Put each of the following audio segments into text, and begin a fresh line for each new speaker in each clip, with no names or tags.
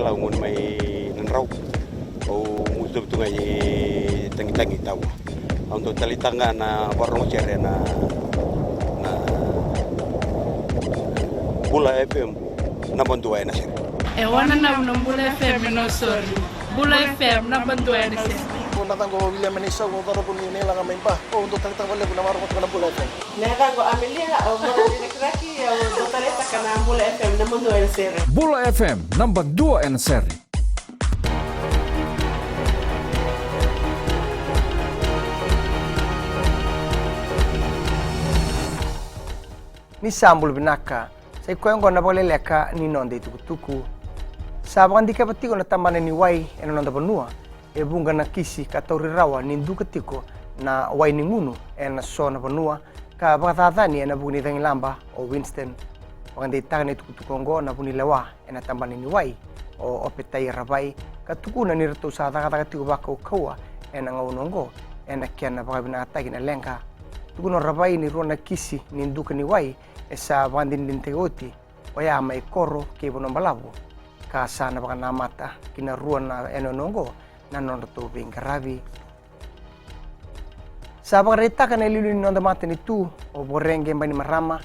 kila ngun mai nanrau o mutu tu ngai tangi tahu untuk talitanga na warung cere na Bula FM na bantuan na sir
wana na Bula FM no sorry Bula FM na bantuan na sir
natang ko William Menisa ko taro po ni lang main pa o untuk talitang wala ko na maro ko na Bula FM
nega ko Amelia o mo direkraki o dotareta kana Bula FM na bantuan sir
Bula FM number 2 en seri.
Ni sambul binaka sai kwengo na bole leka ni nonde tukutuku sabangan dikapatiko na tambana ni wai ena nonda banua e bunga na kisi ka taurirawa ni ndukatiko na wai ni ngunu ena so na banua ka bagathani ena buni dangi lamba o Winston pagande tagane tukutuku ngo na buni lewa ena tambana ni wai o opetai rabai ka tukuna ni retu sa daga tiko baka kaua ena ngaunongo ena kiana bagabina tagi na lenga tukuna rabai ni rona kisi ni nduka ni wai esa bandin dintegoti oya mai koro ke bono balabu ka sana baka namata kina ruan na enonongo na non to bingarabi sabang reta kana lilu ni nonda mata ni tu o borenge bani marama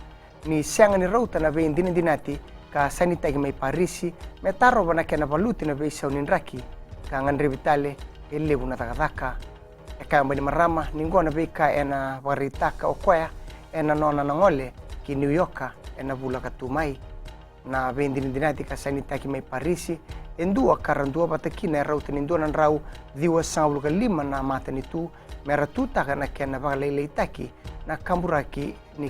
ni sianga ni rauta na vein dinati ka sanita mai parisi metaro bana kana baluti na veisa unin raki ka ngandre vitale ele buna takataka e ka bani marama ni ngona beka ena barita ka okoya ena nona ngole ki New York ena bula katumai na vendin dinati ka sanita ki mai parisi endua karandua batakina rauta ni ndona rau diwa saulu ka lima na mata ni tu meratuta kana kena ba lele taki na kamburaki ni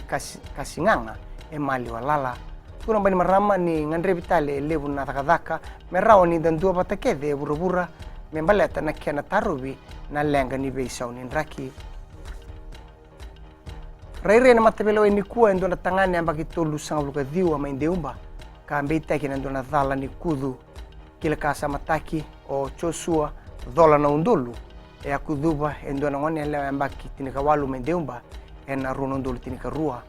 kasinganga e mali walala kuna bani marama ni ngandre vitale lebu na takadaka merau ni dandua batakede burubura membaleta na kena tarubi na lenga ni beisau ni raki Raire na matebelo ni kuwa ndona tangane ambaki tolu sanga luka diwa maindeumba ka ambita ki ndona dhala ni kudu kila kasa mataki o chosua dola na undolu e akuduba ndona ngone le ambaki tinika walu maindeumba ena runo ndolu tinika rua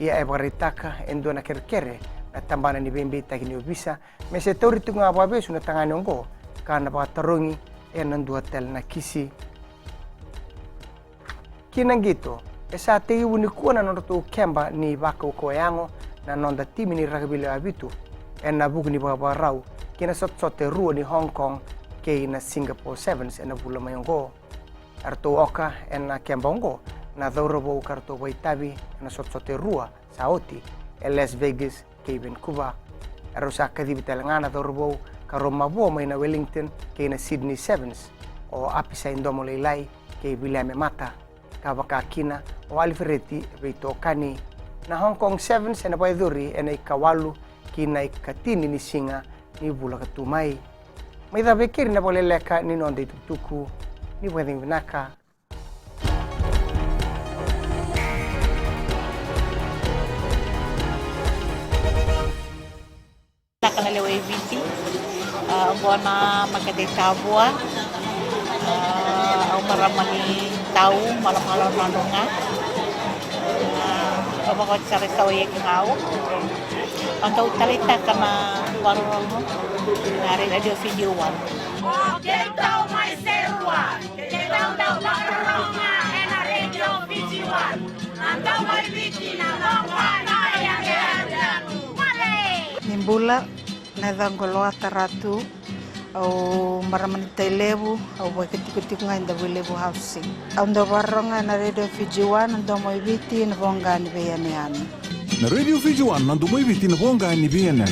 ia e baritaka ndona kerkere na tambana ni bembita ki ni obisa mese tori tunga ababesu na tangane ngo kana ba tarongi ena ndua tel na kisi kinangito esa te iwu ni kuana nonda tu kemba ni baka uko yango na nonda timi ni rugby le abitu ena buku ni baba rau kina sote rua ni Hong Kong ke na Singapore Sevens ena bula mayongo arto oka ena kemba ngo na dhorobo karto waitabi ena sote rua saoti Las Vegas ke Vancouver arosa kadibi telangana dhorobo karoma bo mai na Wellington ke na Sydney Sevens o apisa indomo leilai ke William Mata kabaka kina o Alfredi veito kani na Hong Kong Sevens ena paiduri ena ikawalu kina ikatini ni singa ni bula katumai mai da bekiri na bole leka ni nonde tuku ni weding vinaka
nakana lewe viti bona makade tabua au maramani tau malam-malam nandunga apa kau cari tahu yang kau atau talita kena warung hari radio video one tahu mai serua tahu warung ena radio video one anda mai bikin apa yang
nimbula nadangoloa taratu au maramanita lebu au wakitiko ngai nda lebu housing au ndo baronga na radio Fijiwan ndo moibiti na bonga ni beyane
Na radio Fijiwan ndo moibiti na bonga ni beyane